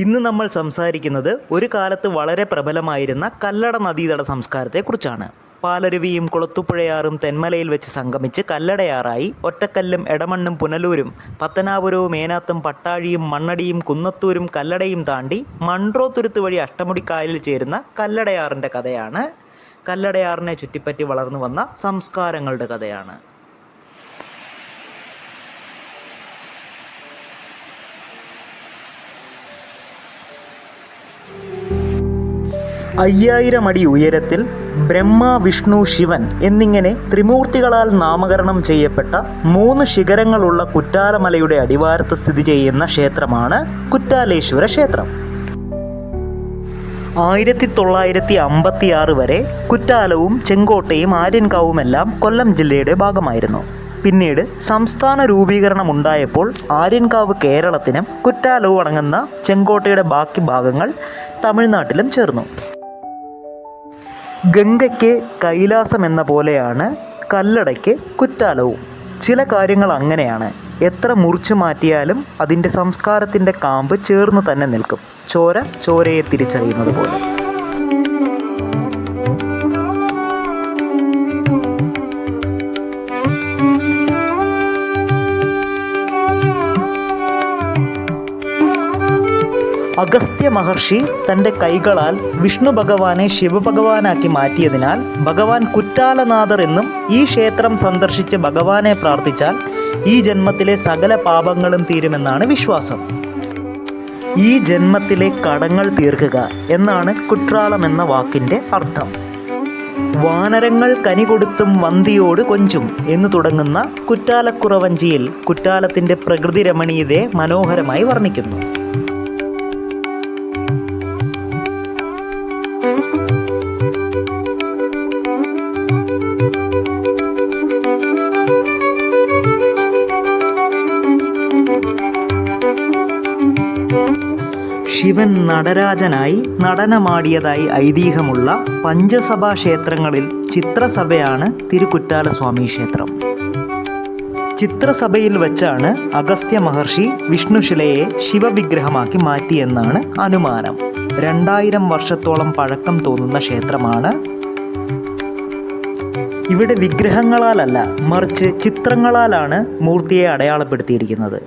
ഇന്ന് നമ്മൾ സംസാരിക്കുന്നത് ഒരു കാലത്ത് വളരെ പ്രബലമായിരുന്ന കല്ലട നദീതട സംസ്കാരത്തെക്കുറിച്ചാണ്. പാലരുവിയും കുളത്തുപുഴയാറും തെന്മലയിൽ വെച്ച് സംഗമിച്ച് കല്ലടയാറായി ഒറ്റക്കല്ലും എടമണ്ണും പുനലൂരും പത്തനാപുരവും ഏനാത്തും പട്ടാഴിയും മണ്ണടിയും കുന്നത്തൂരും കല്ലടയും താണ്ടി മൺട്രോത്തുരുത്ത് വഴി അഷ്ടമുടിക്കായലിൽ ചേരുന്ന കല്ലടയാറിൻ്റെ കഥയാണ്. കല്ലടയാറിനെ ചുറ്റിപ്പറ്റി വളർന്നു വന്ന സംസ്കാരങ്ങളുടെ കഥയാണ്. 5000 അടി ഉയരത്തിൽ ബ്രഹ്മ, വിഷ്ണു, ശിവൻ എന്നിങ്ങനെ ത്രിമൂർത്തികളാൽ നാമകരണം ചെയ്യപ്പെട്ട 3 ശിഖരങ്ങളുള്ള കുറ്റാലമലയുടെ അടിവാരത്ത് സ്ഥിതി ചെയ്യുന്ന ക്ഷേത്രമാണ് കുറ്റാലേശ്വര ക്ഷേത്രം. 1956 വരെ കുറ്റാലവും ചെങ്കോട്ടയും ആര്യൻകാവുമെല്ലാം കൊല്ലം ജില്ലയുടെ ഭാഗമായിരുന്നു. പിന്നീട് സംസ്ഥാന രൂപീകരണം ഉണ്ടായപ്പോൾ ആര്യൻകാവ് കേരളത്തിനും കുറ്റാലവും അടങ്ങുന്ന ചെങ്കോട്ടയുടെ ബാക്കി ഭാഗങ്ങൾ തമിഴ്നാട്ടിലും ചേർന്നു. ഗംഗയ്ക്ക് കൈലാസം എന്ന പോലെയാണ് കല്ലടയ്ക്ക് കുറ്റാലവും. ചില കാര്യങ്ങൾ അങ്ങനെയാണ്. എത്ര മുറിച്ചു മാറ്റിയാലും അതിൻ്റെ സംസ്കാരത്തിൻ്റെ കാമ്പ് ചേർന്ന് തന്നെ നിൽക്കും. ചോര ചോരയെ തിരിച്ചറിയുന്നത് പോലെ. അഗസ്ത്യ മഹർഷി തൻ്റെ കൈകളാൽ വിഷ്ണു ഭഗവാനെ ശിവഭഗവാനാക്കി മാറ്റിയതിനാൽ ഭഗവാൻ കുറ്റാലനാഥർ എന്നും ഈ ക്ഷേത്രം സന്ദർശിച്ച് ഭഗവാനെ പ്രാർത്ഥിച്ചാൽ ഈ ജന്മത്തിലെ സകല പാപങ്ങളും തീരുമെന്നാണ് വിശ്വാസം. ഈ ജന്മത്തിലെ കടങ്ങൾ തീർക്കുക എന്നാണ് കുട്രാളം എന്ന വാക്കിൻ്റെ അർത്ഥം. വാനരങ്ങൾ കനി കൊടുത്തും വന്തിയോട് കൊഞ്ചും എന്ന് തുടങ്ങുന്ന കുറ്റാലക്കുറവഞ്ചിയിൽ കുറ്റാലത്തിൻ്റെ പ്രകൃതി രമണീയതയെ മനോഹരമായി വർണ്ണിക്കുന്നു. ശിവൻ നടരാജനായി നടനമാടിയതായി ഐതിഹ്യമുള്ള പഞ്ചസഭാ ക്ഷേത്രങ്ങളിൽ ചിത്രസഭയാണ് തിരുക്കുറ്റാലസ്വാമി ക്ഷേത്രം. ചിത്രസഭയിൽ വച്ചാണ് അഗസ്ത്യ മഹർഷി വിഷ്ണുശിലയെ ശിവവിഗ്രഹമാക്കി മാറ്റിയെന്നാണ് അനുമാനം. 2000 വർഷത്തോളം പഴക്കം തോന്നുന്ന ക്ഷേത്രമാണ്. ഇവിടെ വിഗ്രഹങ്ങളാലല്ല, മറിച്ച് ചിത്രങ്ങളാലാണ് മൂർത്തിയെ അടയാളപ്പെടുത്തിയിരിക്കുന്നത്.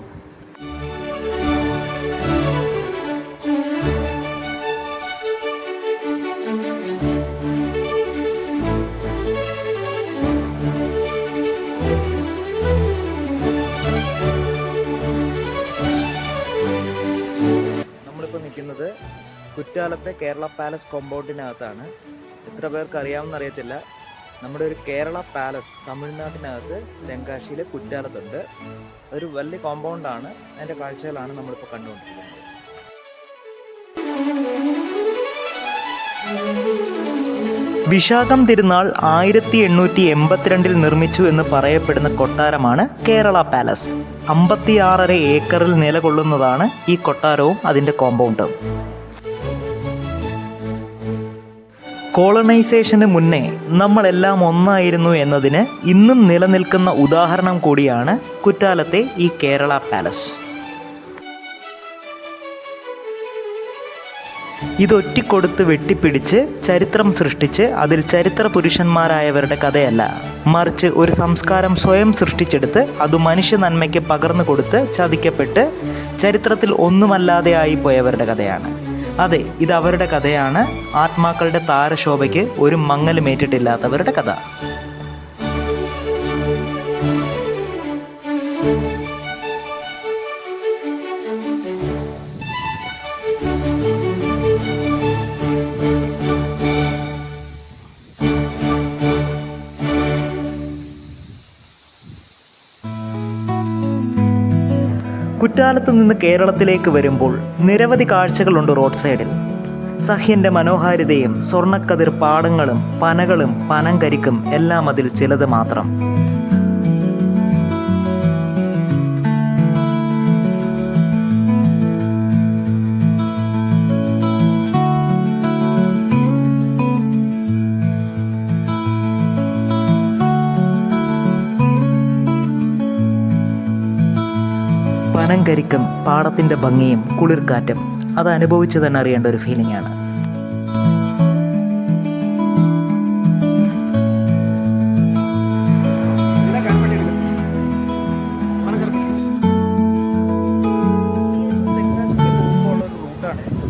കുറ്റാലത്തെ കേരള പാലസ് കോമ്പൗണ്ടിനകത്താണ്. എത്ര പേർക്ക് അറിയാമെന്ന് അറിയത്തില്ല, നമ്മുടെ ഒരു കേരള പാലസ് തമിഴ്നാട്ടിനകത്ത് തെങ്കാശിയിലെ കുറ്റാലത്തുണ്ട്. അതൊരു വലിയ കോമ്പൗണ്ടാണ്. അതിൻ്റെ കാഴ്ചകളാണ് നമ്മളിപ്പോൾ കണ്ടുകൊണ്ടിരിക്കുന്നത്. വിശാഖം തിരുനാൾ 1882 നിർമ്മിച്ചു എന്ന് പറയപ്പെടുന്ന കൊട്ടാരമാണ് കേരള പാലസ്. 56.5 ഏക്കറിൽ നിലകൊള്ളുന്നതാണ് ഈ കൊട്ടാരവും അതിൻ്റെ കോമ്പൗണ്ടും. കോളനൈസേഷന് മുന്നേ നമ്മളെല്ലാം ഒന്നായിരുന്നു എന്നതിന് ഇന്നും നിലനിൽക്കുന്ന ഉദാഹരണം കൂടിയാണ് കുറ്റാലത്തെ ഈ കേരള പാലസ്. ഇതൊറ്റിക്കൊടുത്ത് വെട്ടിപ്പിടിച്ച് ചരിത്രം സൃഷ്ടിച്ച് അതിൽ ചരിത്ര പുരുഷന്മാരായവരുടെ കഥയല്ല, മറിച്ച് ഒരു സംസ്കാരം സ്വയം സൃഷ്ടിച്ചെടുത്ത് അത് മനുഷ്യ നന്മയ്ക്ക് പകർന്നു കൊടുത്ത് ചതിക്കപ്പെട്ട് ചരിത്രത്തിൽ ഒന്നുമല്ലാതെ ആയിപ്പോയവരുടെ കഥയാണ്. അതെ, ഇത് അവരുടെ കഥയാണ്. ആത്മാക്കളുടെ താരശോഭയ്ക്ക് ഒരു മങ്ങലുമേറ്റിട്ടില്ലാത്തവരുടെ കഥ. കുറ്റാലത്ത് നിന്ന് കേരളത്തിലേക്ക് വരുമ്പോൾ നിരവധി കാഴ്ചകളുണ്ട് റോഡ് സൈഡിൽ. സഹ്യൻ്റെ മനോഹാരിതയും സ്വർണ്ണക്കതിർ പാടങ്ങളും പനകളും പനങ്കരിക്കും എല്ലാം അതിൽ ചിലത് മാത്രം. പനങ്കരിക്കും പാടത്തിൻ്റെ ഭംഗിയും കുളിർക്കാറ്റും അത് അനുഭവിച്ച് തന്നെ അറിയേണ്ട ഒരു ഫീലിംഗ് ആണ്.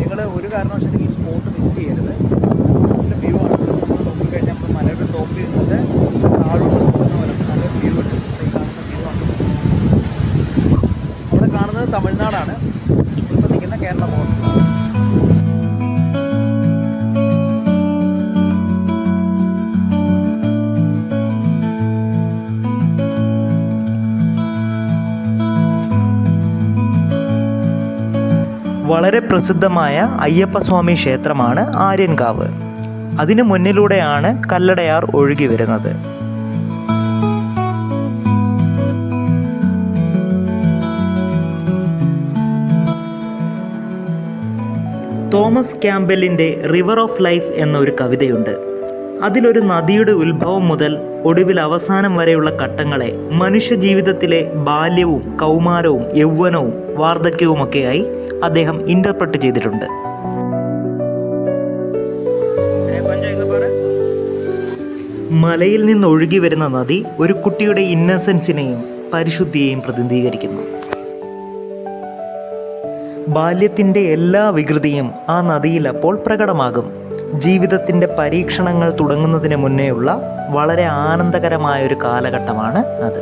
നിങ്ങൾ ഒരു കാരണവശാലും ഈ സ്പോട്ട് മിസ് ചെയ്യരുത്. നല്ല വ്യൂ ആണ്. നോക്കിക്കഴിഞ്ഞാൽ നമ്മൾ മലയുടെ ടോപ്പിൽ നിന്നിട്ട് താഴോട്ട് പോകുന്ന പോലെ നല്ലൊരു വ്യൂ ഉണ്ട്. ഈ കാണുന്ന വ്യൂ ആണ്. അവിടെ കാണുന്നത് തമിഴ്നാടാണ്. ഇപ്പോൾ നിൽക്കുന്ന കേരള ബോർഡറിലാണ്. വളരെ പ്രസിദ്ധമായ അയ്യപ്പസ്വാമി ക്ഷേത്രമാണ് ആര്യൻകാവ്. അതിനു മുന്നിലൂടെയാണ് കല്ലടയാർ ഒഴുകി വരുന്നത്. തോമസ് ക്യാമ്പബെല്ലിൻ്റെ റിവർ ഓഫ് ലൈഫ് എന്നൊരു കവിതയുണ്ട്. അതിലൊരു നദിയുടെ ഉത്ഭവം മുതൽ ഒടുവിൽ അവസാനം വരെയുള്ള ഘട്ടങ്ങളെ മനുഷ്യജീവിതത്തിലെ ബാല്യവും കൗമാരവും യൗവനവും വാർദ്ധക്യവുമൊക്കെയായി അദ്ദേഹം ഇൻ്റർപ്രറ്റ് ചെയ്തിട്ടുണ്ട്. മലയിൽ നിന്ന് ഒഴുകി വരുന്ന നദി ഒരു കുട്ടിയുടെ ഇന്നസെൻസിനെയും പരിശുദ്ധിയെയും പ്രതിനിധീകരിക്കുന്നു. ബാല്യത്തിൻ്റെ എല്ലാ വികൃതിയും ആ നദിയിൽ അപ്പോൾ പ്രകടമാകും. ജീവിതത്തിൻ്റെ പരീക്ഷണങ്ങൾ തുടങ്ങുന്നതിന് മുന്നേയുള്ള വളരെ ആനന്ദകരമായൊരു കാലഘട്ടമാണ് അത്.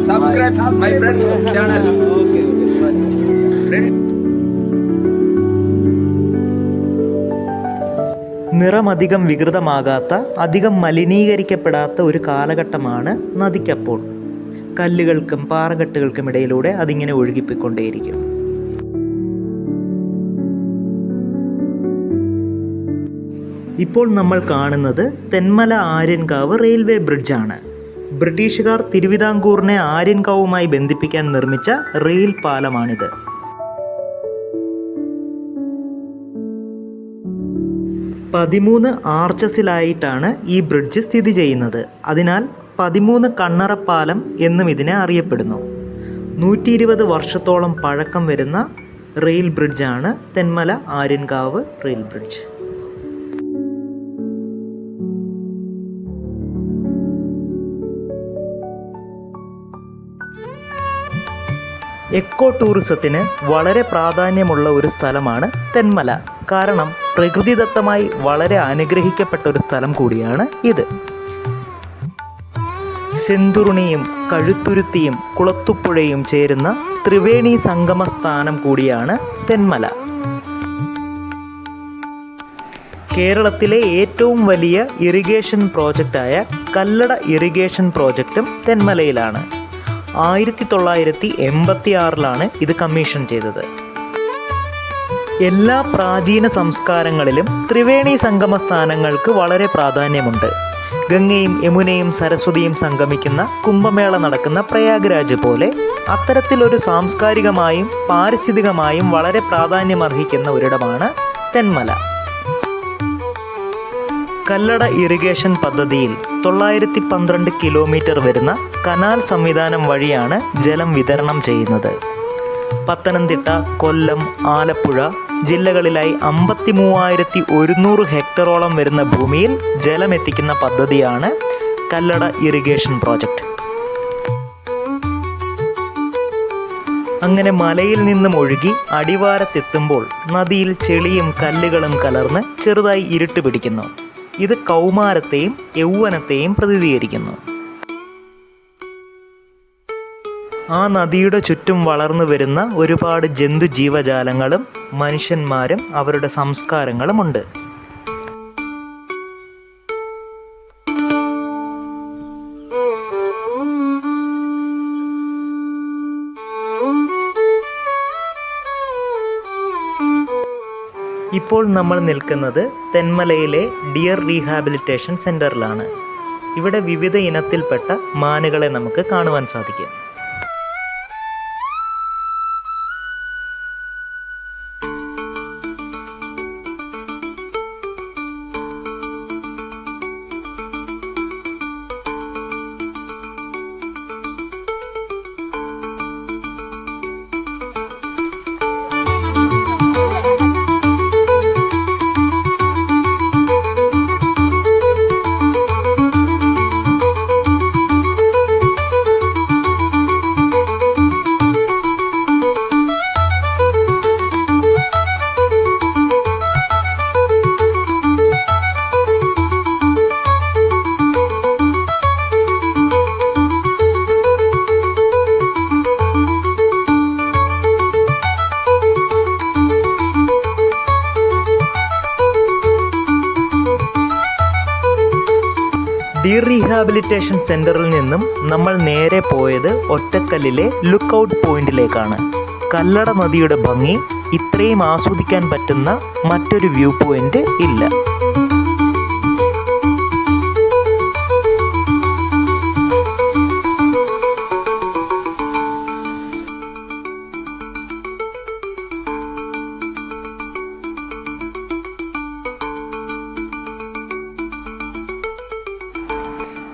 Subscribe my friend's channel. നിറമധികം വികൃതമാകാത്ത, അധികം മലിനീകരിക്കപ്പെടാത്ത ഒരു കാലഘട്ടമാണ് നദിക്കപ്പോൾ. കല്ലുകൾക്കും പാറകെട്ടുകൾക്കും ഇടയിലൂടെ അതിങ്ങനെ ഒഴുകിപ്പോയിക്കൊണ്ടേയിരിക്കും. ഇപ്പോൾ നമ്മൾ കാണുന്നത് തെന്മല ആര്യൻകാവ് റെയിൽവേ ബ്രിഡ്ജാണ്. ബ്രിട്ടീഷുകാർ തിരുവിതാംകൂറിനെ ആര്യൻകാവുമായി ബന്ധിപ്പിക്കാൻ നിർമ്മിച്ച റെയിൽ പാലമാണിത്. ആർച്ചസിലായിട്ടാണ് ഈ ബ്രിഡ്ജ് സ്ഥിതി ചെയ്യുന്നത്. അതിനാൽ 13 കണ്ണറപ്പാലം എന്നും ഇതിനെ അറിയപ്പെടുന്നു. 120 വർഷത്തോളം പഴക്കം വരുന്ന റെയിൽ ബ്രിഡ്ജാണ് Thenmala Aryankavu rail bridge. Eco ടൂറിസത്തിന് വളരെ പ്രാധാന്യമുള്ള ഒരു സ്ഥലമാണ് തെന്മല. കാരണം പ്രകൃതിദത്തമായി വളരെ അനുഗ്രഹിക്കപ്പെട്ട ഒരു സ്ഥലം കൂടിയാണ് ഇത്. സെന്തുരുണിയും കഴുത്തുരുത്തിയും കുളത്തുപുഴയും ചേരുന്ന ത്രിവേണി സംഗമ സ്ഥാനം കൂടിയാണ് തെന്മല. കേരളത്തിലെ ഏറ്റവും വലിയ ഇറിഗേഷൻ പ്രോജക്റ്റായ കല്ലട ഇറിഗേഷൻ പ്രോജക്റ്റും തെന്മലയിലാണ്. 1986 ഇത് കമ്മീഷൻ ചെയ്തത്. എല്ലാ പ്രാചീന സംസ്കാരങ്ങളിലും ത്രിവേണി സംഗമ സ്ഥാനങ്ങൾക്ക് വളരെ പ്രാധാന്യമുണ്ട്. ഗംഗയും യമുനയും സരസ്വതിയും സംഗമിക്കുന്ന കുംഭമേള നടക്കുന്ന പ്രയാഗ്രാജ് പോലെ അത്തരത്തിലൊരു സാംസ്കാരികമായും പാരിസ്ഥിതികമായും വളരെ പ്രാധാന്യമർഹിക്കുന്ന ഒരിടമാണ് തെന്മല. കല്ലട ഇറിഗേഷൻ പദ്ധതിയിൽ 912 കിലോമീറ്റർ വരുന്ന കനാൽ സംവിധാനം വഴിയാണ് ജലം വിതരണം ചെയ്യുന്നത്. പത്തനംതിട്ട, കൊല്ലം, ആലപ്പുഴ ജില്ലകളിലായി 53,100 ഹെക്ടറോളം വരുന്ന ഭൂമിയിൽ ജലമെത്തിക്കുന്ന പദ്ധതിയാണ് കല്ലട ഇറിഗേഷൻ പ്രോജക്റ്റ്. അങ്ങനെ മലയിൽ നിന്നും ഒഴുകി അടിവാരത്തെത്തുമ്പോൾ നദിയിൽ ചെളിയും കല്ലുകളും കലർന്ന് ചെറുതായി ഇരുട്ട് പിടിക്കുന്നു. ഇത് കൗമാരത്തെയും യൗവനത്തെയും പ്രതിനിധീകരിക്കുന്നു. ആ നദിയുടെ ചുറ്റും വളർന്നു വരുന്ന ഒരുപാട് ജന്തുജീവജാലങ്ങളും മനുഷ്യന്മാരും അവരുടെ സംസ്കാരങ്ങളുമുണ്ട്. ഇപ്പോൾ നമ്മൾ നിൽക്കുന്നത് തെന്മലയിലെ ഡിയർ റീഹാബിലിറ്റേഷൻ സെൻറ്ററിലാണ്. ഇവിടെ വിവിധ ഇനത്തിൽപ്പെട്ട മാനുകളെ നമുക്ക് കാണുവാൻ സാധിക്കും. ഡിയർ റീഹാബിലിറ്റേഷൻ സെൻറ്ററിൽ നിന്നും നമ്മൾ നേരെ പോയത് ഒറ്റക്കല്ലിലെ ലുക്ക് ഔട്ട് പോയിന്റിലേക്കാണ്. കല്ലട നദിയുടെ ഭംഗി ഇത്രയും ആസ്വദിക്കാൻ പറ്റുന്ന മറ്റൊരു വ്യൂ പോയിന്റ് ഇല്ല.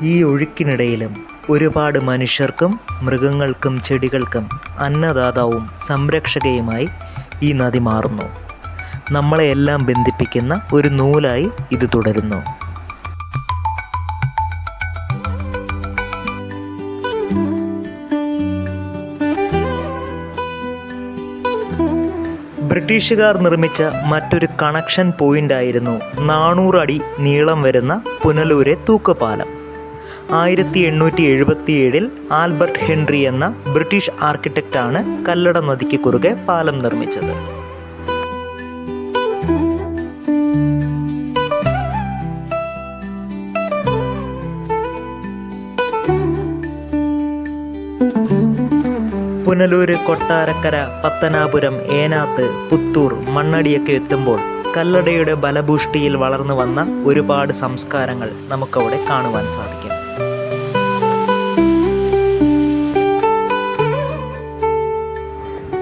ഈ ഒഴുക്കിനിടയിലും ഒരുപാട് മനുഷ്യർക്കും മൃഗങ്ങൾക്കും ചെടികൾക്കും അന്നദാതാവും സംരക്ഷകയുമായി ഈ നദി മാറുന്നു. നമ്മളെയെല്ലാം ബന്ധിപ്പിക്കുന്ന ഒരു നൂലായി ഇത് തുടരുന്നു. ബ്രിട്ടീഷുകാർ നിർമ്മിച്ച മറ്റൊരു കണക്ഷൻ പോയിൻ്റായിരുന്നു 400 അടി നീളം വരുന്ന പുനലൂരെ തൂക്കുപാലം. 1877 ആൽബർട്ട് ഹെൻറി എന്ന ബ്രിട്ടീഷ് ആർക്കിടെക്റ്റാണ് കല്ലട നദിക്ക് കുറുകെ പാലം നിർമ്മിച്ചത്. പുനലൂര്, കൊട്ടാരക്കര, പത്തനാപുരം, ഏനാത്ത്, പുത്തൂർ, മണ്ണടിയൊക്കെ എത്തുമ്പോൾ കല്ലടയുടെ ബലഭൂഷ്ടിയിൽ വളർന്നു വന്ന ഒരുപാട് സംസ്കാരങ്ങൾ നമുക്കവിടെ കാണുവാൻ സാധിക്കും.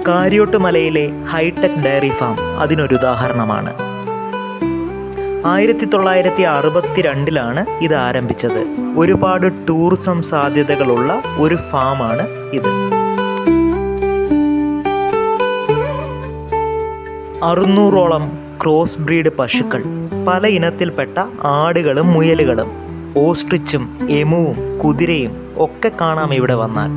കാര്യോട്ട് മലയിലെ ഹൈടെക് ഡയറി ഫാം അതിനൊരു ഉദാഹരണമാണ്. 1962 ഇത് ആരംഭിച്ചത്. ഒരുപാട് ടൂറിസം സാധ്യതകളുള്ള ഒരു ഫാമാണ് ഇത്. 600ഓളം ക്രോസ് ബ്രീഡ് പശുക്കൾ, പല ഇനത്തിൽപ്പെട്ട ആടുകളും മുയലുകളും, ഓസ്ട്രിച്ചും എമുവും കുതിരയും ഒക്കെ കാണാം ഇവിടെ വന്നാൽ.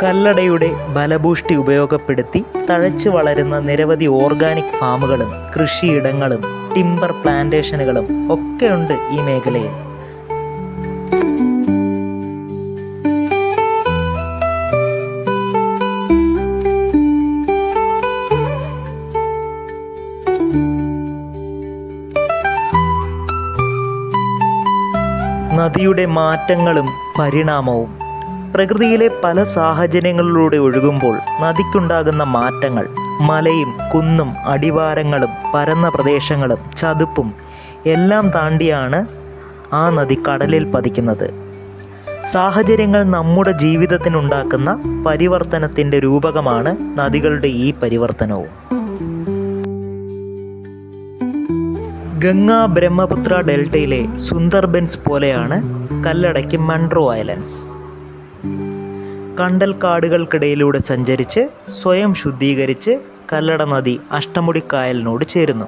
കല്ലടയുടെ ബലഭൂഷ്ടി ഉപയോഗപ്പെടുത്തി തഴച്ചു വളരുന്ന നിരവധി ഓർഗാനിക് ഫാമുകളും കൃഷിയിടങ്ങളും ടിമ്പർ പ്ലാന്റേഷനുകളും ഒക്കെയുണ്ട് ഈ മേഖലയിൽ. നദിയുടെ മാറ്റങ്ങളും പരിണാമവും. പ്രകൃതിയിലെ പല സാഹചര്യങ്ങളിലൂടെ ഒഴുകുമ്പോൾ നദിക്കുണ്ടാകുന്ന മാറ്റങ്ങൾ, മലയും കുന്നും അടിവാരങ്ങളും പരന്ന പ്രദേശങ്ങളും ചതുപ്പും എല്ലാം താണ്ടിയാണ് ആ നദി കടലിൽ പതിക്കുന്നത്. സാഹചര്യങ്ങൾ നമ്മുടെ ജീവിതത്തിനുണ്ടാക്കുന്ന പരിവർത്തനത്തിൻ്റെ രൂപകമാണ് നദികളുടെ ഈ പരിവർത്തനവും. ഗംഗ ബ്രഹ്മപുത്ര ഡെൽറ്റയിലെ സുന്ദർബൻസ് പോലെയാണ് കല്ലടയ്ക്ക് മൺട്രോ ഐലൻഡ്സ്. കണ്ടൽക്കാടുകൾക്കിടയിലൂടെ സഞ്ചരിച്ച് സ്വയം ശുദ്ധീകരിച്ച് കല്ലട നദി അഷ്ടമുടിക്കായലിനോട് ചേരുന്നു.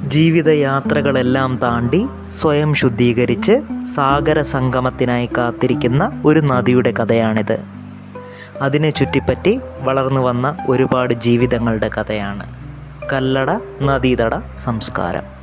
ജീവിതയാത്രകളെല്ലാം താണ്ടി സ്വയം ശുദ്ധീകരിച്ച് സാഗര സംഗമത്തിനായി കാത്തിരിക്കുന്ന ഒരു നദിയുടെ കഥയാണിത്. അതിനെ ചുറ്റിപ്പറ്റി വളർന്നു വന്ന ഒരുപാട് ജീവിതങ്ങളുടെ കഥയാണ് കല്ലട നദീതട സംസ്കാരം.